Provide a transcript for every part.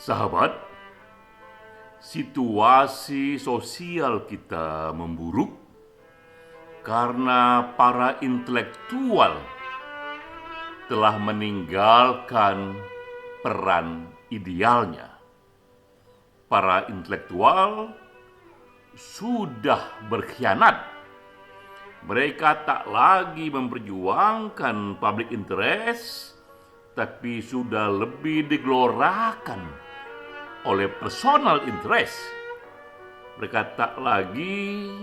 Sahabat, situasi sosial kita memburuk karena para intelektual telah meninggalkan peran idealnya. Para intelektual sudah berkhianat. Mereka tak lagi memperjuangkan public interest, tapi sudah lebih digelorakan oleh personal interest. Mereka tak lagi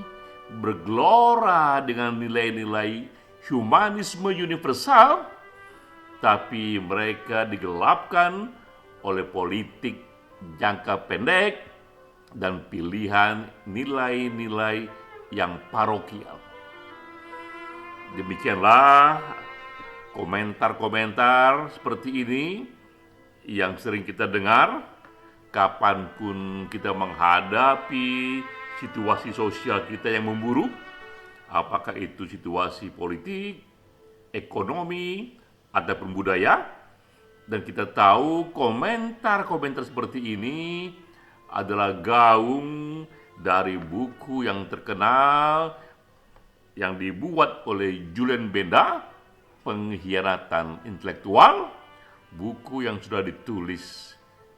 bergelora dengan nilai-nilai humanisme universal, tapi mereka digelapkan oleh politik jangka pendek dan pilihan nilai-nilai yang parokial. Demikianlah komentar-komentar seperti ini yang sering kita dengar kapanpun kita menghadapi situasi sosial kita yang memburuk, apakah itu situasi politik, ekonomi, ataupun budaya. Dan kita tahu komentar-komentar seperti ini adalah gaung dari buku yang terkenal yang dibuat oleh Julian Benda, Pengkhianatan Intelektual, buku yang sudah ditulis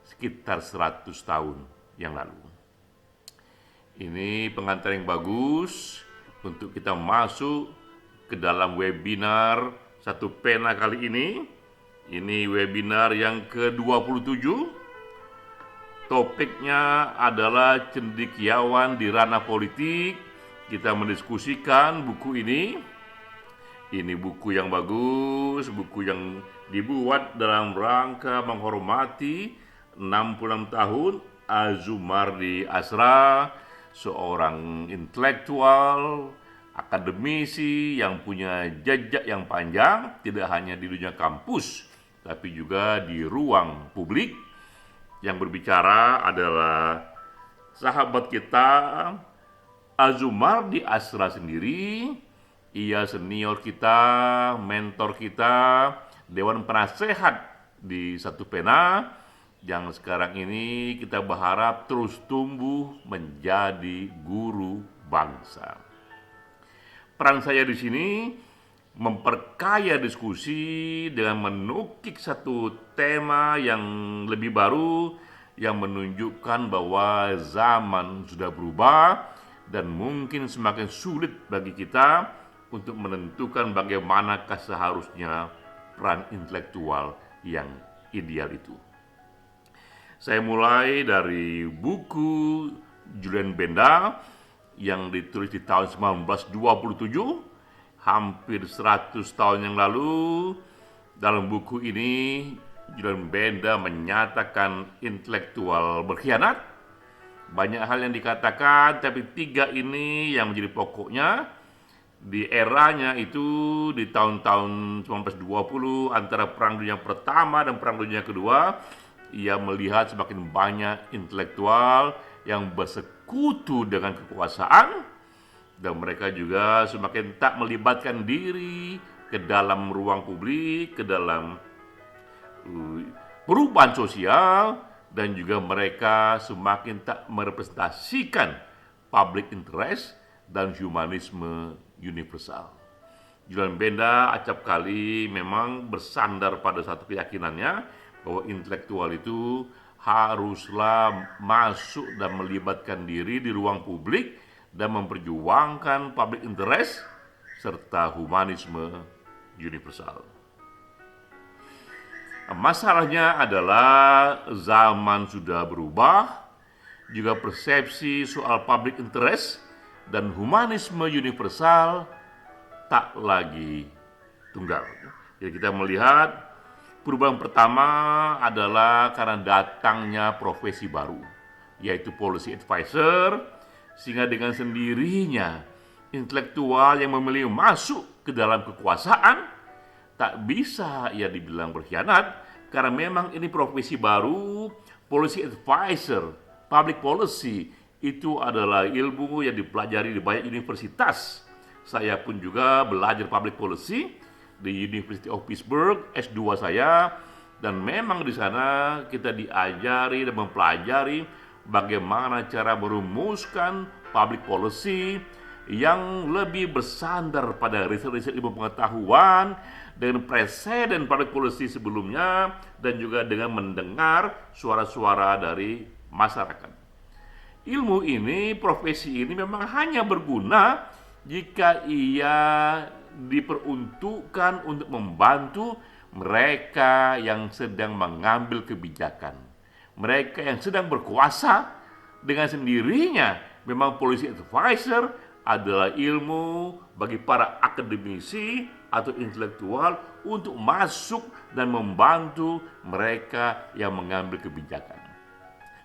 sekitar 100 tahun yang lalu. Ini pengantar yang bagus untuk kita masuk ke dalam webinar Satu Pena kali ini. Ini webinar yang ke-27. Topiknya adalah cendekiawan di ranah politik. Kita mendiskusikan buku ini. Ini buku yang bagus, buku yang dibuat dalam rangka menghormati 66 tahun Azumardi Asra, seorang intelektual, akademisi yang punya jejak yang panjang, tidak hanya di dunia kampus, tapi juga di ruang publik. Yang berbicara adalah sahabat kita, Azumardi Asra sendiri. Ia senior kita, mentor kita, Dewan Penasehat di Satu Pena, yang sekarang ini kita berharap terus tumbuh menjadi guru bangsa. Peran saya di sini memperkaya diskusi dengan menukik satu tema yang lebih baru, yang menunjukkan bahwa zaman sudah berubah dan mungkin semakin sulit bagi kita untuk menentukan bagaimanakah seharusnya peran intelektual yang ideal itu. Saya mulai dari buku Julian Benda yang ditulis di tahun 1927, hampir 100 tahun yang lalu. Dalam buku ini, Julian Benda menyatakan intelektual berkhianat. Banyak hal yang dikatakan, tapi 3 ini yang menjadi pokoknya. Di eranya itu, di tahun-tahun 1920, antara Perang Dunia Pertama dan Perang Dunia Kedua, ia melihat semakin banyak intelektual yang bersekutu dengan kekuasaan, dan mereka juga semakin tak melibatkan diri ke dalam ruang publik, ke dalam perubahan sosial, dan juga mereka semakin tak merepresentasikan public interest dan humanisme universal. Julian Benda acap kali memang bersandar pada satu keyakinannya bahwa intelektual itu haruslah masuk dan melibatkan diri di ruang publik dan memperjuangkan public interest serta humanisme universal. Masalahnya adalah zaman sudah berubah, juga persepsi soal public interest dan humanisme universal tak lagi tunggal. Jadi kita melihat perubahan pertama adalah karena datangnya profesi baru, yaitu policy advisor, sehingga dengan sendirinya intelektual yang memilih masuk ke dalam kekuasaan tak bisa ia dibilang berkhianat, karena memang ini profesi baru. Policy advisor, public policy, itu adalah ilmu yang dipelajari di banyak universitas. Saya pun juga belajar public policy di University of Pittsburgh, S2 saya, Dan memang di sana kita diajari dan mempelajari bagaimana cara merumuskan public policy yang lebih bersandar pada riset-riset ilmu pengetahuan dengan preseden public policy sebelumnya, dan juga dengan mendengar suara-suara dari masyarakat. Ilmu ini, profesi ini memang hanya berguna jika ia diperuntukkan untuk membantu mereka yang sedang mengambil kebijakan, mereka yang sedang berkuasa. Dengan sendirinya, memang policy advisor adalah ilmu bagi para akademisi atau intelektual untuk masuk dan membantu mereka yang mengambil kebijakan.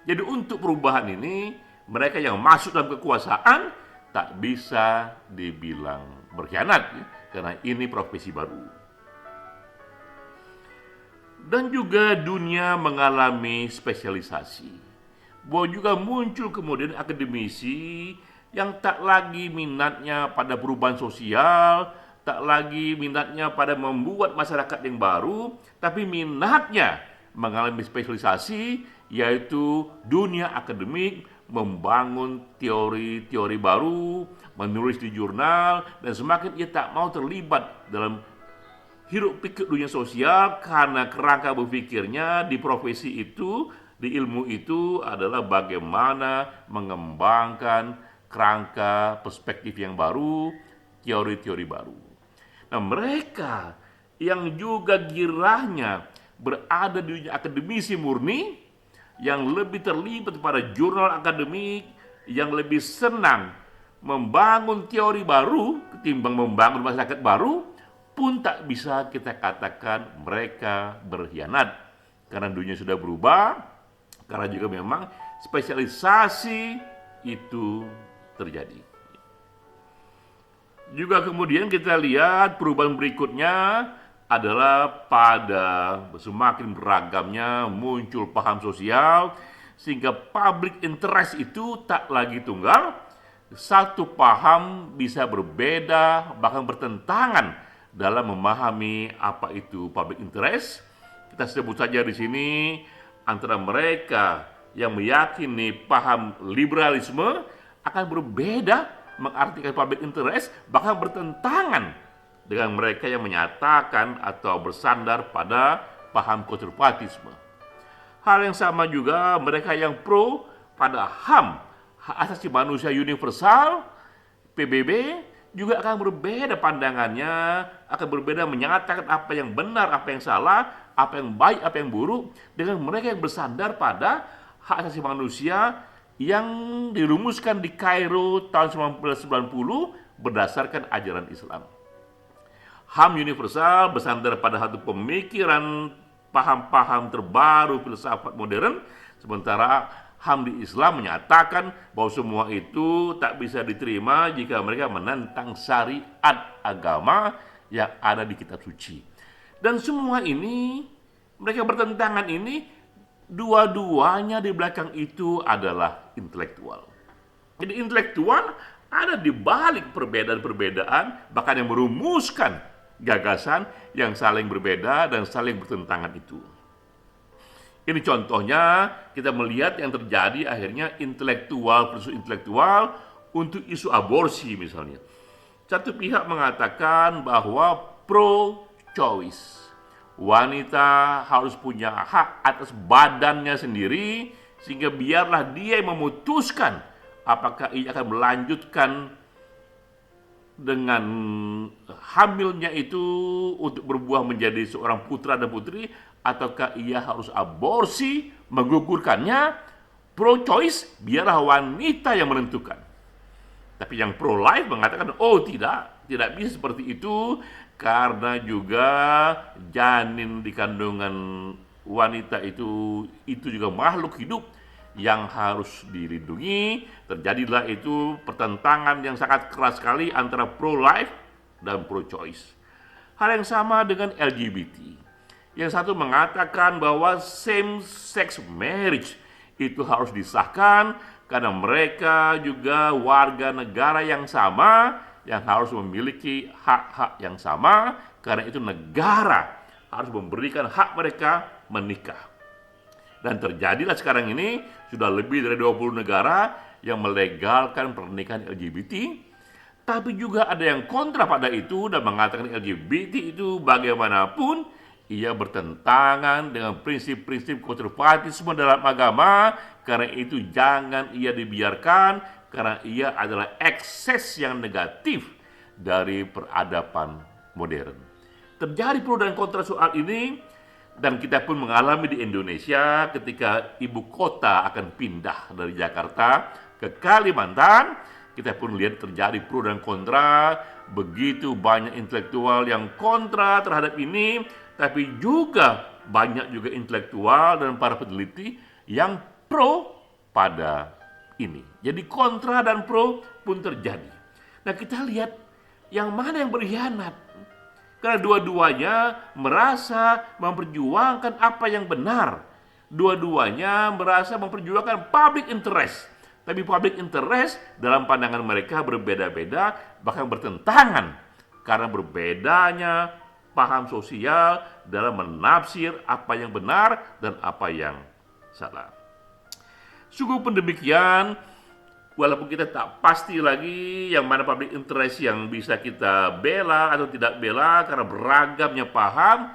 Jadi untuk perubahan ini, mereka yang masuk dalam kekuasaan tak bisa dibilang berkhianat, karena ini profesi baru. Dan juga dunia mengalami spesialisasi. Bahwa juga muncul kemudian akademisi yang tak lagi minatnya pada perubahan sosial, tak lagi minatnya pada membuat masyarakat yang baru, tapi minatnya mengalami spesialisasi, yaitu dunia akademik, membangun teori-teori baru, menulis di jurnal, dan semakin ia tak mau terlibat dalam hiruk pikuk dunia sosial, karena kerangka berpikirnya di profesi itu, di ilmu itu adalah bagaimana mengembangkan kerangka perspektif yang baru, teori-teori baru. Nah, mereka yang juga girahnya berada di dunia akademisi murni, yang lebih terlibat pada jurnal akademik, yang lebih senang membangun teori baru ketimbang membangun masyarakat baru, pun tak bisa kita katakan mereka berkhianat, karena dunia sudah berubah, karena juga memang spesialisasi itu terjadi. Juga kemudian kita lihat perubahan berikutnya adalah pada semakin beragamnya muncul paham sosial, sehingga public interest itu tak lagi tunggal. Satu paham bisa berbeda, bahkan bertentangan dalam memahami apa itu public interest. Kita sebut saja di sini antara mereka yang meyakini paham liberalisme akan berbeda mengartikan public interest, bahkan bertentangan dengan mereka yang menyatakan atau bersandar pada paham konservatisme. Hal yang sama juga mereka yang pro pada HAM, hak asasi manusia universal, PBB, juga akan berbeda pandangannya, akan berbeda menyatakan apa yang benar, apa yang salah, apa yang baik, apa yang buruk, dengan mereka yang bersandar pada hak asasi manusia yang dirumuskan di Kairo tahun 1990 berdasarkan ajaran Islam. HAM universal bersandar pada satu pemikiran, paham-paham terbaru filsafat modern, sementara HAM di Islam menyatakan bahwa semua itu tak bisa diterima jika mereka menentang syariat agama yang ada di kitab suci. Dan semua ini, mereka bertentangan ini, dua-duanya di belakang itu adalah intelektual. Jadi intelektual ada di balik perbedaan-perbedaan, bahkan yang merumuskan gagasan yang saling berbeda dan saling bertentangan itu. Ini contohnya kita melihat yang terjadi akhirnya intelektual versus intelektual untuk isu aborsi misalnya. Satu pihak mengatakan bahwa pro-choice, wanita harus punya hak atas badannya sendiri, sehingga biarlah dia yang memutuskan apakah ia akan melanjutkan dengan hamilnya itu untuk berbuah menjadi seorang putra dan putri, ataukah ia harus aborsi, menggugurkannya. Pro-choice, biarlah wanita yang menentukan. Tapi yang pro-life mengatakan, oh tidak bisa seperti itu, karena juga janin di kandungan wanita itu juga makhluk hidup yang harus dilindungi. Terjadilah itu pertentangan yang sangat keras sekali antara pro-life dan pro-choice. Hal yang sama dengan LGBT. Yang satu mengatakan bahwa same-sex marriage itu harus disahkan karena mereka juga warga negara yang sama, yang harus memiliki hak-hak yang sama, karena itu negara harus memberikan hak mereka menikah. Dan terjadilah sekarang ini sudah lebih dari 20 negara yang melegalkan pernikahan LGBT. Tapi juga ada yang kontra pada itu dan mengatakan LGBT itu bagaimanapun ia bertentangan dengan prinsip-prinsip konservatisme dalam agama. Karena itu jangan ia dibiarkan, karena ia adalah ekses yang negatif dari peradaban modern. Terjadi pro dan kontra soal ini, dan kita pun mengalami di Indonesia ketika ibu kota akan pindah dari Jakarta ke Kalimantan. Kita pun lihat terjadi pro dan kontra, begitu banyak intelektual yang kontra terhadap ini, tapi juga banyak juga intelektual dan para peneliti yang pro pada ini. Jadi kontra dan pro pun terjadi. Nah, kita lihat yang mana yang berkhianat. Karena dua-duanya merasa memperjuangkan apa yang benar. Dua-duanya merasa memperjuangkan public interest. Tapi public interest dalam pandangan mereka berbeda-beda, bahkan bertentangan. Karena berbedanya paham sosial dalam menafsir apa yang benar dan apa yang salah. Sungguh pun demikian, walaupun kita tak pasti lagi yang mana public interest yang bisa kita bela atau tidak bela karena beragamnya paham,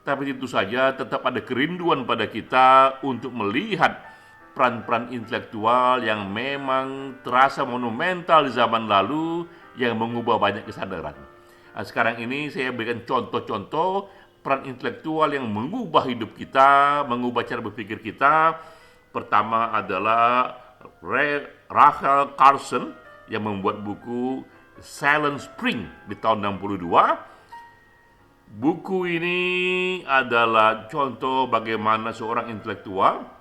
tapi tentu saja tetap ada kerinduan pada kita untuk melihat peran-peran intelektual yang memang terasa monumental di zaman lalu yang mengubah banyak kesadaran. Nah, sekarang ini saya berikan contoh-contoh peran intelektual yang mengubah hidup kita, mengubah cara berpikir kita. Pertama adalah Rachel Carson yang membuat buku Silent Spring di tahun 62. Buku ini adalah contoh bagaimana seorang intelektual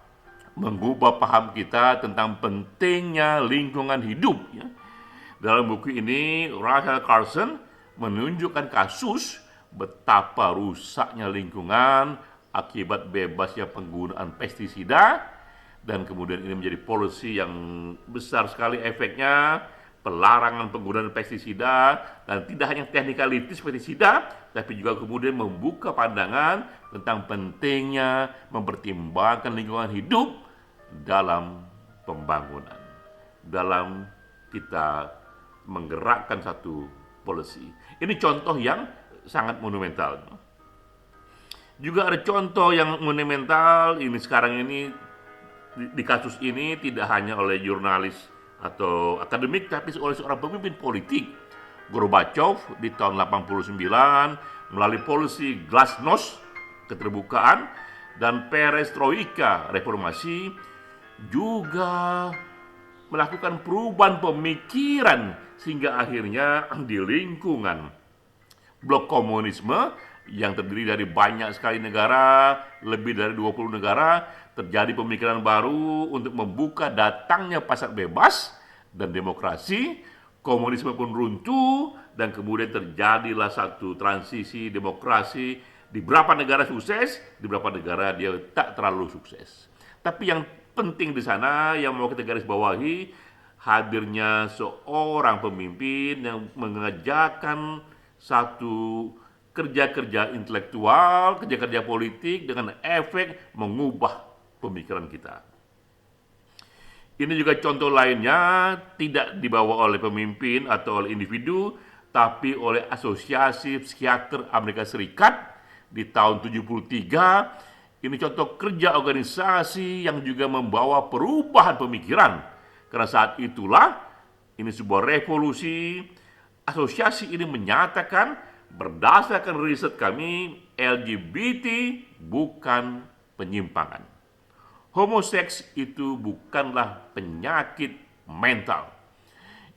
mengubah paham kita tentang pentingnya lingkungan hidup. Dalam buku ini, Rachel Carson menunjukkan kasus betapa rusaknya lingkungan akibat bebasnya penggunaan pestisida, dan kemudian ini menjadi policy yang besar sekali efeknya, pelarangan penggunaan pestisida, dan tidak hanya teknikalitis pestisida, tapi juga kemudian membuka pandangan tentang pentingnya mempertimbangkan lingkungan hidup dalam pembangunan, dalam kita menggerakkan satu policy. Ini contoh yang sangat monumental. Juga ada contoh yang monumental ini sekarang ini di kasus ini tidak hanya oleh jurnalis atau akademik, tapi oleh seorang pemimpin politik. Gorbachev di tahun 89 melalui policy glasnost, keterbukaan, dan perestroika, reformasi, juga melakukan perubahan pemikiran sehingga akhirnya di lingkungan blok komunisme yang terdiri dari banyak sekali negara, lebih dari 20 negara, terjadi pemikiran baru untuk membuka datangnya pasar bebas dan demokrasi. Komunisme pun runtuh dan kemudian terjadilah satu transisi demokrasi. Di beberapa negara sukses, di beberapa negara dia tak terlalu sukses. Tapi yang penting di sana yang mau kita garis bawahi, hadirnya seorang pemimpin yang mengerjakan satu kerja-kerja intelektual, kerja-kerja politik dengan efek mengubah pemikiran kita. Ini juga contoh lainnya, tidak dibawa oleh pemimpin atau oleh individu, tapi oleh Asosiasi Psikiater Amerika Serikat di tahun 73. Ini contoh kerja organisasi yang juga membawa perubahan pemikiran. Karena saat itulah ini sebuah revolusi. Asosiasi ini menyatakan berdasarkan riset kami, LGBT bukan penyimpangan. Homoseks itu bukanlah penyakit mental.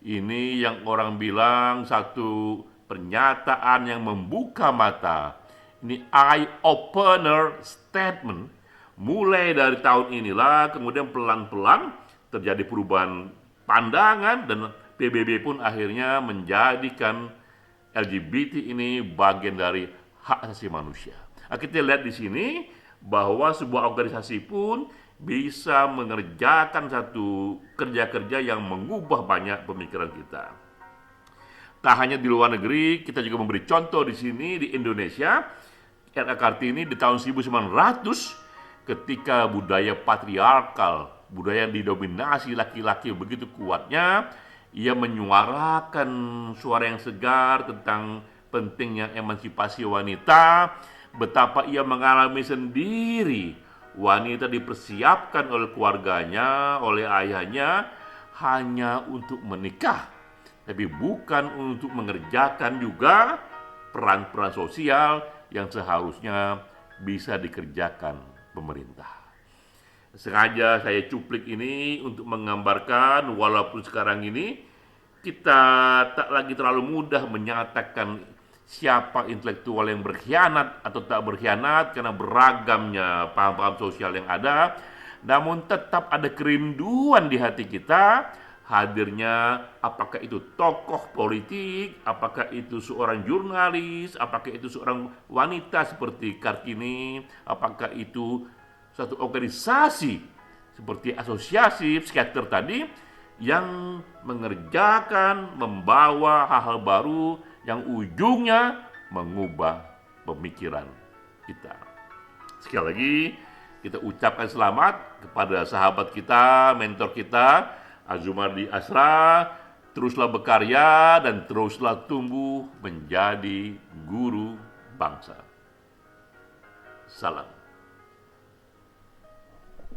Ini yang orang bilang satu pernyataan yang membuka mata. Ini eye-opener statement. Mulai dari tahun inilah kemudian pelan-pelan terjadi perubahan pandangan dan PBB pun akhirnya menjadikan LGBT ini bagian dari hak asasi manusia. Nah, kita lihat di sini bahwa sebuah organisasi pun bisa mengerjakan satu kerja-kerja yang mengubah banyak pemikiran kita. Tak hanya di luar negeri, kita juga memberi contoh di sini di Indonesia. RA Kartini di tahun 1900 ketika budaya patriarkal, budaya yang didominasi laki-laki begitu kuatnya, ia menyuarakan suara yang segar tentang pentingnya emansipasi wanita, betapa ia mengalami sendiri wanita dipersiapkan oleh keluarganya, oleh ayahnya hanya untuk menikah, tapi bukan untuk mengerjakan juga peran-peran sosial yang seharusnya bisa dikerjakan pemerintah. Sengaja saya cuplik ini untuk menggambarkan walaupun sekarang ini kita tak lagi terlalu mudah menyatakan siapa intelektual yang berkhianat atau tak berkhianat karena beragamnya paham-paham sosial yang ada, namun tetap ada kerinduan di hati kita hadirnya apakah itu tokoh politik, apakah itu seorang jurnalis, apakah itu seorang wanita seperti Kartini, apakah itu satu organisasi seperti asosiasi psikiater tadi yang mengerjakan, membawa hal-hal baru yang ujungnya mengubah pemikiran kita. Sekali lagi kita ucapkan selamat kepada sahabat kita, mentor kita, Azumardi Asra. Teruslah berkarya dan teruslah tumbuh menjadi guru bangsa. Salam.